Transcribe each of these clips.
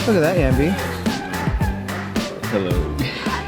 Look at that, Yambi. Hello.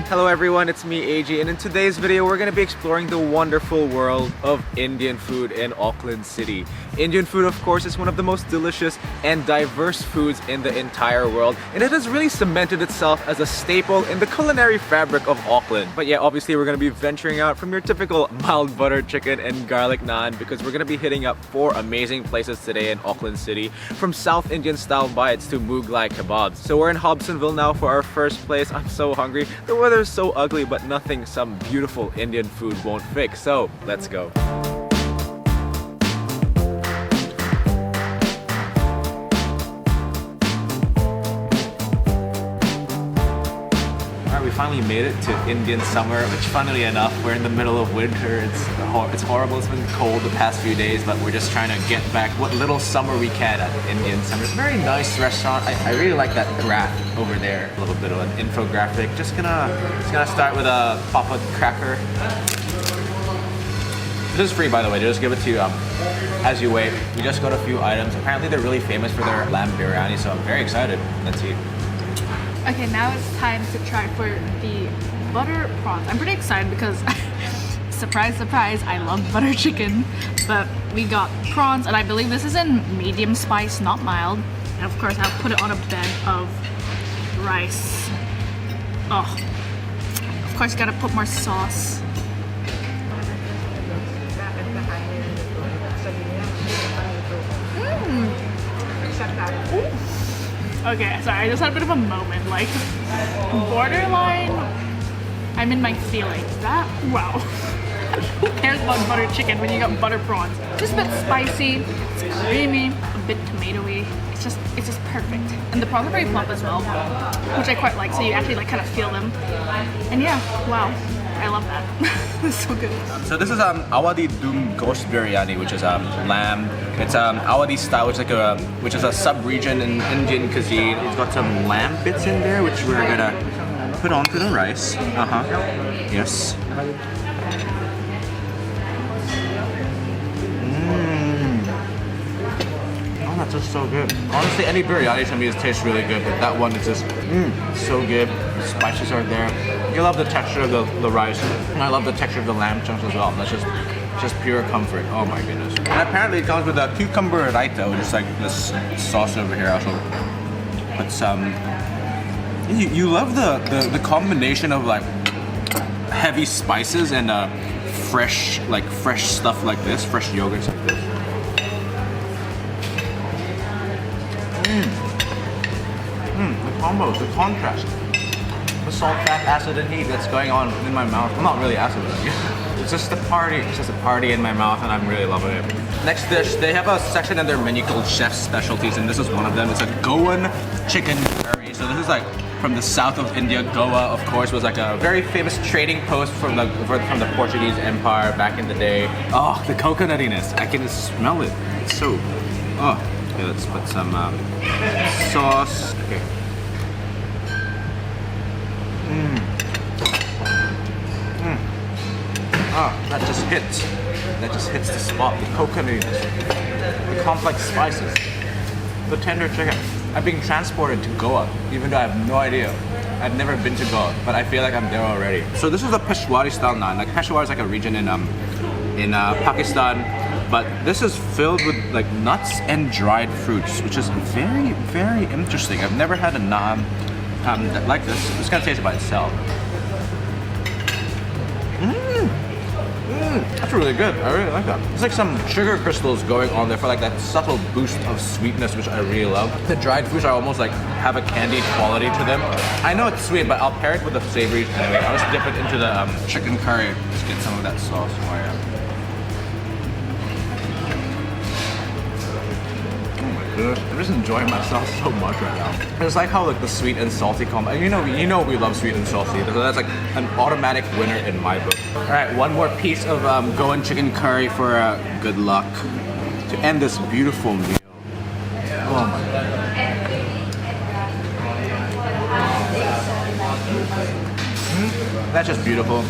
Hello everyone, it's me AJ, and in today's video we're going to be exploring the wonderful world of Indian food in Auckland City. Indian food, of course, is one of the most delicious and diverse foods in the entire world, and it has really cemented itself as a staple in the culinary fabric of Auckland. But yeah, obviously we're going to be venturing out from your typical mild butter chicken and garlic naan, because we're going to be hitting up 4 amazing places today in Auckland City, from South Indian style bites to Mughlai kebabs. So we're in Hobsonville now for our first place. I'm so hungry. The weather is so ugly, but nothing some beautiful Indian food won't fix. So let's go. We finally made it to Indian summer, which funnily enough, we're in the middle of winter. It's horrible, it's been cold the past few days, but we're just trying to get back what little summer we can at Indian summer. It's a very nice restaurant. I really like that graph over there. A little bit of an infographic. Just gonna start with a papa cracker. This is free, by the way. They just give it to you as you wait. We just got a few items. Apparently they're really famous for their lamb biryani, so I'm very excited. Let's eat. Okay, now it's time to try for the butter prawns. I'm pretty excited because, surprise, surprise, I love butter chicken. But we got prawns, and I believe this is in medium spice, not mild. And of course, I'll put it on a bed of rice. Oh, of course, gotta put more sauce. Okay, sorry, I just had a bit of a moment, like, borderline, I'm in my feelings. That, wow. Who cares about butter chicken when you got butter prawns? Just a bit spicy, it's creamy, a bit tomatoey. It's just perfect. And the prawns are very plump as well, which I quite like, so you actually like kind of feel them. And yeah, wow. I love that. It's so good. So this is Awadhi Dum Ghost Biryani, which is lamb. It's Awadhi style, which is a sub-region in Indian cuisine. It's got some lamb bits in there, which we're gonna put onto the rice. Yes. Oh, that's just so good. Honestly, any biryani to me tastes really good, but that one is just so good. The spices are there. You love the texture of the rice, and I love the texture of the lamb chunks as well. That's just pure comfort. Oh my goodness. And apparently it comes with a cucumber raita, which is like this sauce over here also. But you love the combination of like heavy spices and fresh stuff like this, fresh yogurts like this. The combo, the contrast. The salt, fat, acid, and heat that's going on in my mouth. Well, not really acid, but it's just a party. It's just a party in my mouth, and I'm really loving it. Next dish, they have a section in their menu called Chef's Specialties, and this is one of them. It's a Goan chicken curry. So this is like from the south of India. Goa, of course, was like a very famous trading post from the Portuguese Empire back in the day. Oh, the coconutiness. I can smell it. It's so... Oh, okay, let's put some sauce. Okay. That just hits. That just hits the spot. The coconutiness, the complex spices, the tender chicken. I'm being transported to Goa, even though I have no idea. I've never been to Goa, but I feel like I'm there already. So this is a Peshwari style naan. Like Peshawar is like a region in Pakistan, but this is filled with like nuts and dried fruits, which is very, very interesting. I've never had a naan like this. I'm just gonna taste it by itself. That's really good. I really like that. It's like some sugar crystals going on there for like that subtle boost of sweetness, which I really love. The dried fruits are almost like have a candied quality to them. I know it's sweet, but I'll pair it with the savories anyway. I'll just dip it into the chicken curry. Just get some of that sauce. Oh yeah. I'm just enjoying myself so much right now. I just like how like the sweet and salty combo. You know we love sweet and salty. So that's like an automatic winner in my book. All right, one more piece of Goan chicken curry for good luck to end this beautiful meal. Oh my God. That's just beautiful.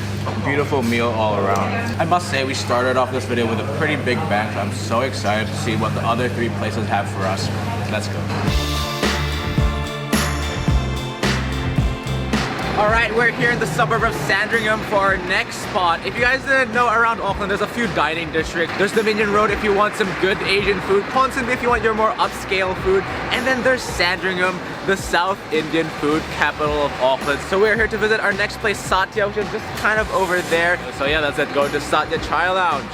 Beautiful meal all around. I must say we started off this video with a pretty big bang. I'm so excited to see what the other 3 places have for us. Let's go. Alright, we're here in the suburb of Sandringham for our next spot. If you guys didn't know, around Auckland there's a few dining districts. There's Dominion Road if you want some good Asian food, Ponsonby if you want your more upscale food, and then there's Sandringham, the South Indian food capital of Auckland. So we're here to visit our next place, Satya, which is just kind of over there. So yeah, that's it. Go to Satya Chai Lounge.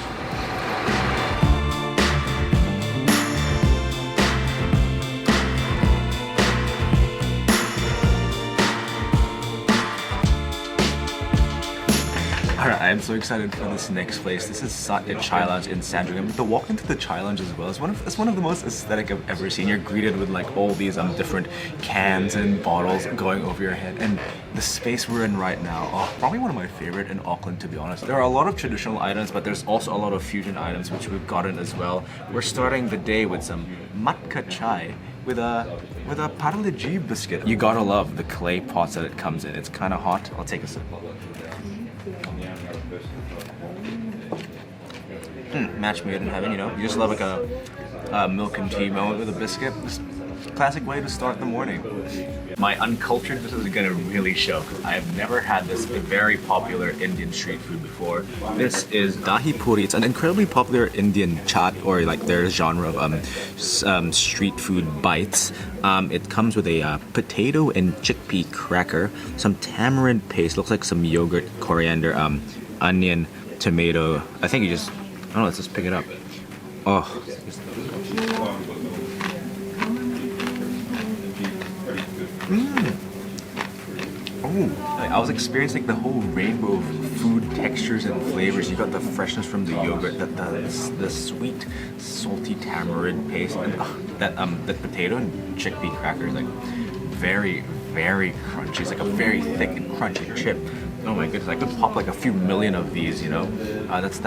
Alright, I am so excited for this next place. This is Satya Chai Lounge in Sandringham. The walk into the chai lounge as well is one of the most aesthetic I've ever seen. You're greeted with like all these different cans and bottles going over your head, and the space we're in right now, probably one of my favorite in Auckland, to be honest. There are a lot of traditional items, but there's also a lot of fusion items which we've gotten as well. We're starting the day with some matka chai with a parle-g biscuit. You gotta love the clay pots that it comes in. It's kind of hot. I'll take a sip. Match made in heaven, you know? You just love like a milk and tea moment with a biscuit. Just classic way to start the morning. My unculturedness is gonna really show. I have never had this very popular Indian street food before. This is dahi puri. It's an incredibly popular Indian chaat, or like their genre of street food bites. It comes with a potato and chickpea cracker, some tamarind paste, looks like some yogurt, coriander, onion, tomato. I think you just, I don't know, let's just pick it up. Oh. Oh, I was experiencing the whole rainbow of food textures and flavors. You got the freshness from the yogurt, the sweet, salty tamarind paste, and that potato and chickpea cracker is like very, very crunchy. It's like a very thick and crunchy chip. Oh my goodness, I could pop like a few million of these, you know? That's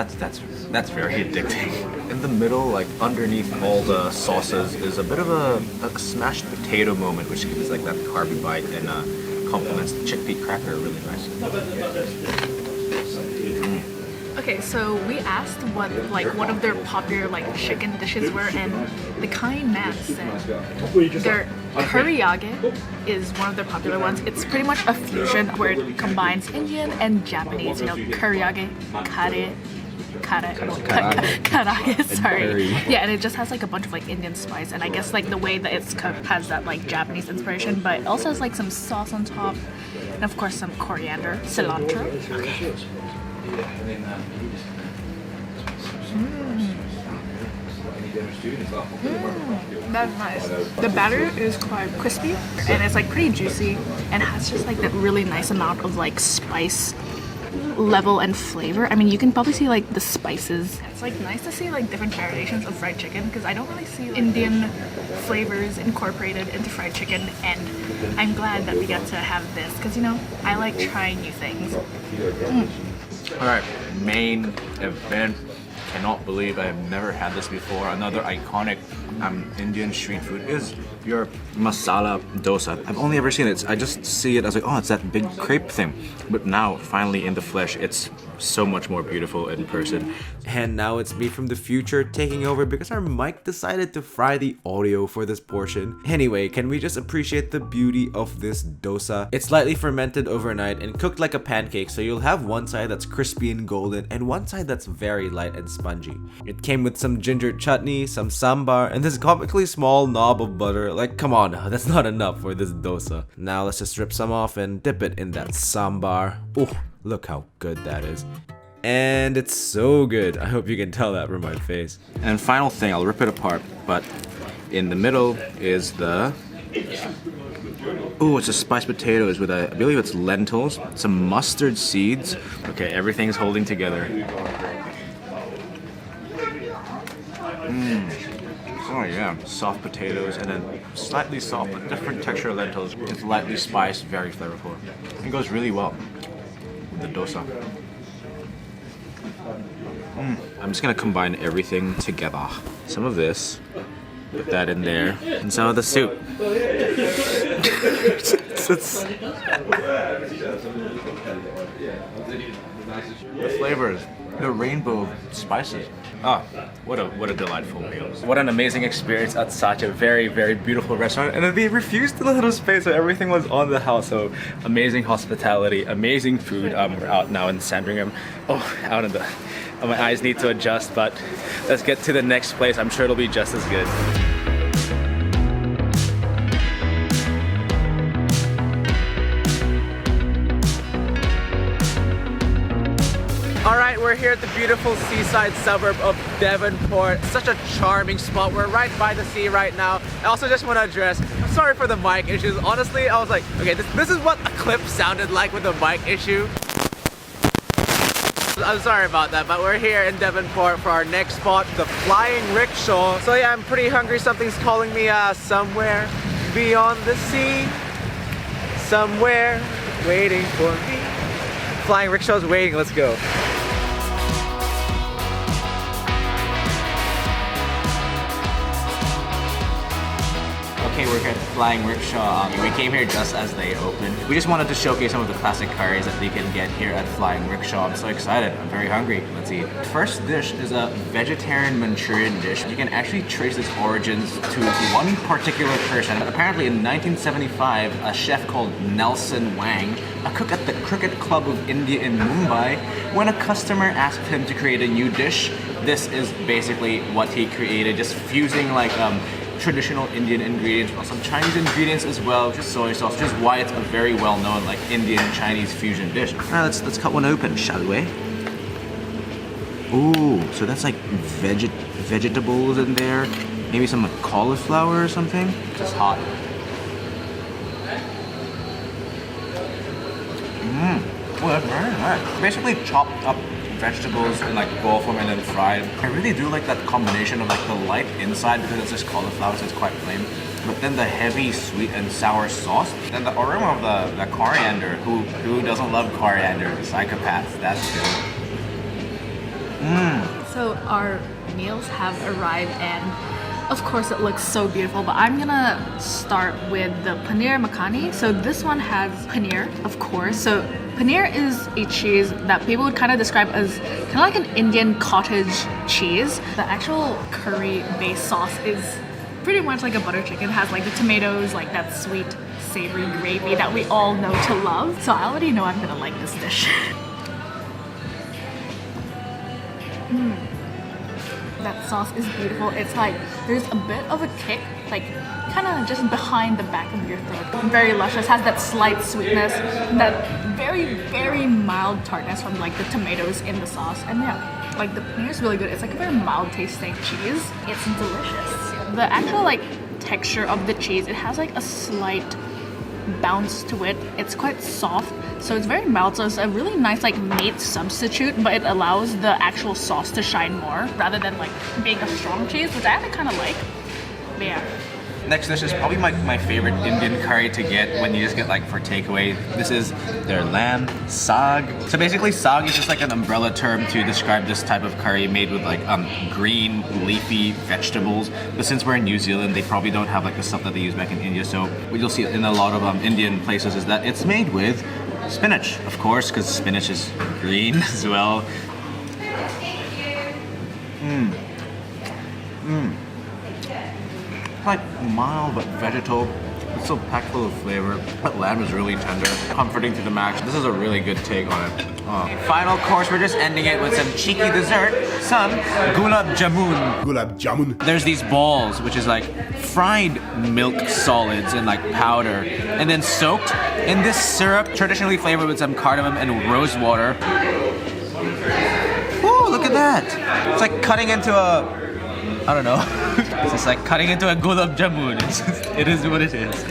very addicting. In the middle, like underneath all the sauces, is a bit of a smashed potato moment, which gives like that carby bite and complements the chickpea cracker really nice. Okay, so we asked what like one of their popular like chicken dishes were, and the kind man said their curryage is one of their popular ones. It's pretty much a fusion where it combines Indian and Japanese. You know, curryage, karage, sorry. Yeah, and it just has like a bunch of like Indian spice, and I guess like the way that it's cooked has that like Japanese inspiration, but it also has like some sauce on top, and of course some coriander, cilantro. Okay. That's nice. The batter is quite crispy and it's like pretty juicy and has just like that really nice amount of like spice level and flavor. I mean, you can probably see like the spices. It's like nice to see like different variations of fried chicken because I don't really see like, Indian flavors incorporated into fried chicken, and I'm glad that we get to have this because, you know, I like trying new things. Alright, main event. Cannot believe I have never had this before. Another iconic Indian street food is your masala dosa. I've only ever seen it. I just see it as like, oh, it's that big crepe thing. But now, finally in the flesh, it's so much more beautiful in person. And now it's me from the future taking over because our mic decided to fry the audio for this portion. Anyway, can we just appreciate the beauty of this dosa? It's slightly fermented overnight and cooked like a pancake, so you'll have one side that's crispy and golden and one side that's very light and spongy. It came with some ginger chutney, some sambar, and this comically small knob of butter. Like, come on now, that's not enough for this dosa. Now let's just rip some off and dip it in that sambar. Oh, look how good that is. And it's so good. I hope you can tell that from my face. And final thing, I'll rip it apart, but in the middle is the... Oh, it's a spiced potatoes with I believe it's lentils, some mustard seeds. Okay, everything's holding together. Oh yeah, soft potatoes and then slightly soft but different texture lentils. It's lightly spiced, very flavorful. It goes really well with the dosa. I'm just gonna combine everything together. Some of this Put that in there. And some of the soup. The flavors, the rainbow spices. Ah, what a delightful meal. What an amazing experience at Satya. Very, very beautiful restaurant. And they refused to let us pay, so everything was on the house. So amazing hospitality, amazing food. We're out now in Sandringham. Oh, out in the... Oh, my eyes need to adjust, but let's get to the next place. I'm sure it'll be just as good. Alright, we're here at the beautiful seaside suburb of Devonport. Such a charming spot. We're right by the sea right now. I also just want to address, I'm sorry for the mic issues. Honestly, I was like, okay, this is what a clip sounded like with the mic issue. I'm sorry about that, but we're here in Devonport for our next spot, the Flying Rickshaw. So yeah, I'm pretty hungry. Something's calling me somewhere beyond the sea. Somewhere waiting for me. Flying Rickshaw's waiting, let's go. Okay, we're here at the Flying Rickshaw. We came here just as they opened. We just wanted to showcase some of the classic curries that they can get here at Flying Rickshaw. I'm so excited. I'm very hungry. Let's eat. First dish is a vegetarian Manchurian dish. You can actually trace its origins to one particular person. Apparently in 1975, a chef called Nelson Wang, a cook at the Cricket Club of India in Mumbai, when a customer asked him to create a new dish, this is basically what he created, just fusing like traditional Indian ingredients, but some Chinese ingredients as well, just soy sauce, which is why it's a very well-known like Indian Chinese fusion dish. Alright, let's cut one open, shall we? Ooh, so that's like vegetables in there, maybe some like cauliflower or something. Just hot. Oh, that's very nice. Basically chopped up vegetables in like bowl form and then fried. I really do like that combination of like the light inside because it's just cauliflower, so it's quite plain. But then the heavy sweet and sour sauce, and the aroma of the coriander. Who doesn't love coriander? Psychopaths, that's good. So our meals have arrived and of course it looks so beautiful, but I'm gonna start with the paneer makhani. So this one has paneer, of course. So paneer is a cheese that people would kind of describe as kind of like an Indian cottage cheese. The actual curry-based sauce is pretty much like a butter chicken. It has like the tomatoes, like that sweet, savory gravy that we all know to love. So I already know I'm gonna like this dish. That sauce is beautiful. It's like there's a bit of a kick, like kind of just behind the back of your throat. Very luscious, has that slight sweetness, that very, very mild tartness from like the tomatoes in the sauce. And yeah, like the paneer is really good. It's like a very mild tasting cheese. It's delicious. The actual like texture of the cheese, it has like a slight bounce to it. It's quite soft, so it's very mild, so it's a really nice like meat substitute, but it allows the actual sauce to shine more rather than like being a strong cheese, which I actually kind of like. But yeah. Next dish is probably my favorite Indian curry to get when you just get like for takeaway. This is their lamb saag. So basically saag is just like an umbrella term to describe this type of curry made with like green leafy vegetables. But since we're in New Zealand, they probably don't have like the stuff that they use back in India. So what you'll see in a lot of Indian places is that it's made with spinach, of course, because spinach is green as well. Like mild but vegetal. It's so packed full of flavor. That lamb is really tender, comforting to the max. This is a really good take on it. Final course, we're just ending it with some cheeky dessert, some gulab jamun. Gulab jamun. There's these balls, which is like fried milk solids in like powder, and then soaked in this syrup, traditionally flavored with some cardamom and rose water. Ooh, look at that! It's like cutting into a, I don't know. It's just like cutting into a gulab jamun. It is what it is.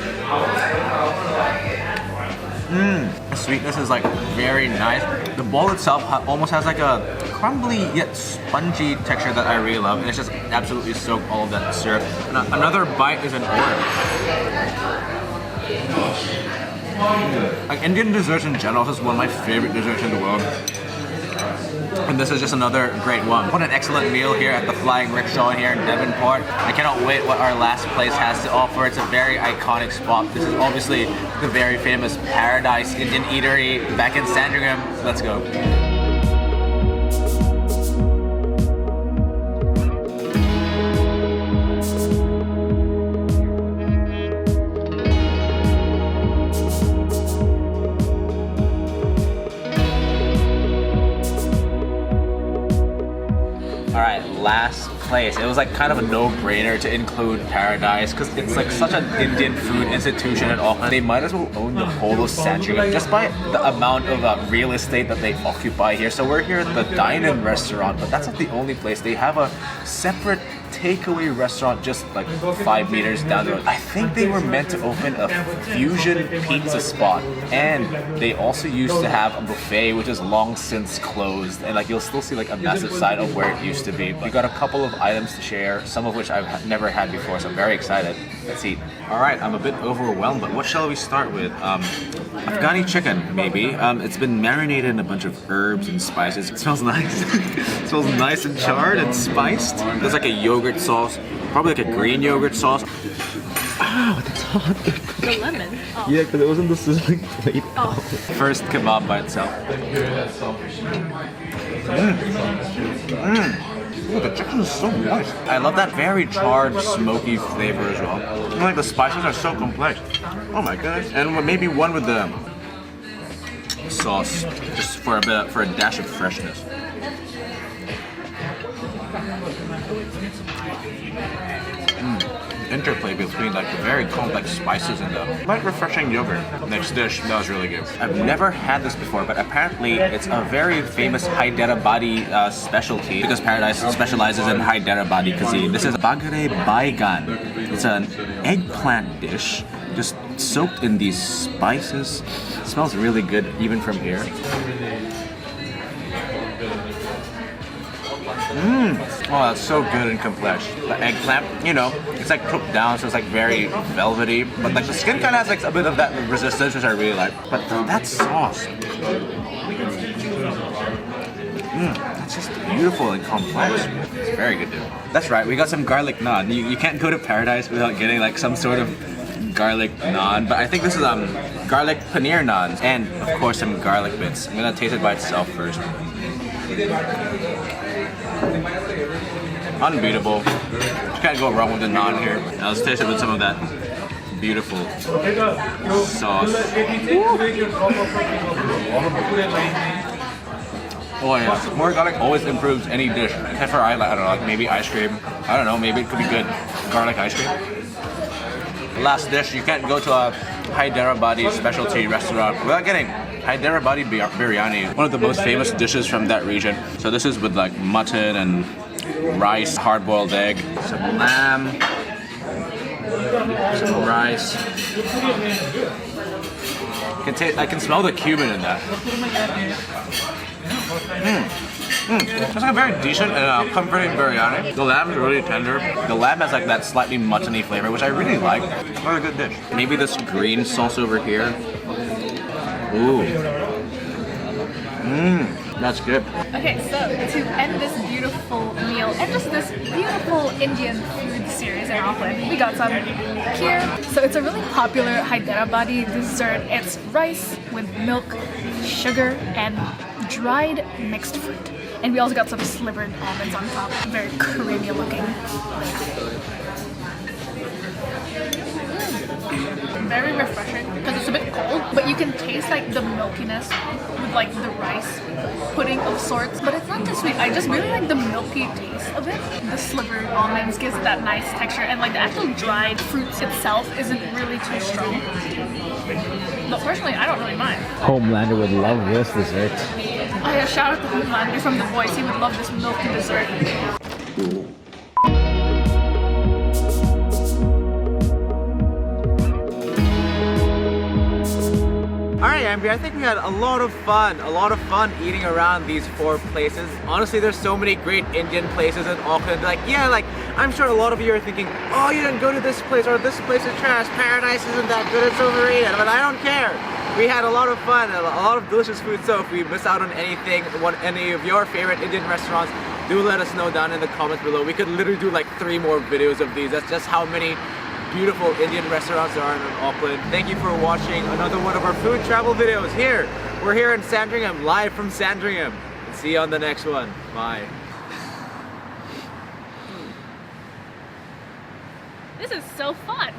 The sweetness is like very nice. The ball itself almost has like a crumbly yet spongy texture that I really love, and it's just absolutely soaked all of that syrup. And another bite is in order. Like Indian desserts in general, this is one of my favorite desserts in the world. And this is just another great one. What an excellent meal here at the Flying Rickshaw here in Devonport. I cannot wait what our last place has to offer. It's a very iconic spot. This is obviously the very famous Paradise Indian Eatery back in Sandringham. Let's go. Alright, last place. It was like kind of a no-brainer to include Paradise because it's like such an Indian food institution in Auckland. They might as well own the whole of Sandringham just by the amount of real estate that they occupy here. So we're here at the dine-in restaurant, but that's not the only place. They have a separate takeaway restaurant just like 5 meters down the road. I think they were meant to open a fusion pizza spot, and they also used to have a buffet which is long since closed, and like you'll still see like a massive sign of where it used to be. We got a couple of items to share, some of which I've never had before, so I'm very excited. Let's eat. Alright, I'm a bit overwhelmed, but what shall we start with? Afghani chicken, maybe. It's been marinated in a bunch of herbs and spices. It smells nice. It smells nice and charred and spiced. There's like a yogurt sauce, probably like a green yogurt sauce. Ow, that's hot. The lemon. Oh. Yeah, because it was in the sizzling plate. Oh. First kebab by itself. Ooh, the chicken is so nice. I love that very charred, smoky flavor as well. And like the spices are so complex. Oh my goodness. And maybe one with the sauce, just for a dash of freshness. Interplay between like the very complex spices and the light refreshing yogurt. Next dish, that was really good. I've never had this before, but apparently it's a very famous Hyderabadi specialty because Paradise specializes in Hyderabadi cuisine. This is bagre baigan. It's an eggplant dish just soaked in these spices. It smells really good even from here. Oh, that's so good and complex. The eggplant, you know, it's like cooked down, so it's like very velvety, but like the skin kind of has like a bit of that resistance, which I really like. But that sauce, that's just beautiful and complex. It's very good, dude. That's right, we got some garlic naan. You can't go to Paradise without getting like some sort of garlic naan, but I think this is garlic paneer naan, and of course some garlic bits. I'm gonna taste it by itself first. Unbeatable. You can't go wrong with the naan here. Now let's taste it with some of that beautiful sauce. Oh yeah, more garlic always improves any dish. Except for I don't know, like maybe ice cream. I don't know, maybe it could be good. Garlic ice cream. Last dish, you can't go to a Hyderabadi specialty restaurant without getting Hyderabadi biryani, one of the most famous dishes from that region. So this is with like mutton and rice, hard-boiled egg, some lamb, some rice. I can smell the cumin in that. It's like a very decent and comforting biryani. The lamb is really tender. The lamb has like that slightly muttony flavor, which I really like. What a good dish. Maybe this green sauce over here. Ooh. That's good. Okay, so to end this beautiful meal and just this beautiful Indian food series in Auckland, we got some kheer. So it's a really popular Hyderabadi dessert. It's rice with milk, sugar, and dried mixed fruit. And we also got some slivered almonds on top. Very creamy looking. Very refreshing because it's a bit cold, but you can taste like the milkiness with like the rice pudding of sorts, but it's not too sweet. I just really like the milky taste of it. The slivered almonds gives that nice texture, and like the actual dried fruits itself isn't really too strong. But personally, I don't really mind. Homelander would love this dessert. Oh yeah, shout out to Homelander from The Voice. He would love this milky dessert. Alright Cambria, I think we had a lot of fun eating around these 4 places. Honestly, there's so many great Indian places in Auckland. Like, yeah, like, I'm sure a lot of you are thinking, oh, you didn't go to this place, or this place is trash, Paradise isn't that good, it's overrated, but I don't care. We had a lot of fun, a lot of delicious food, so if we miss out on anything, any of your favorite Indian restaurants, do let us know down in the comments below. We could literally do like 3 more videos of these. That's just how many beautiful Indian restaurants there are in Auckland. Thank you for watching another one of our food travel videos here. We're here in Sandringham, live from Sandringham. See you on the next one. Bye. This is so fun.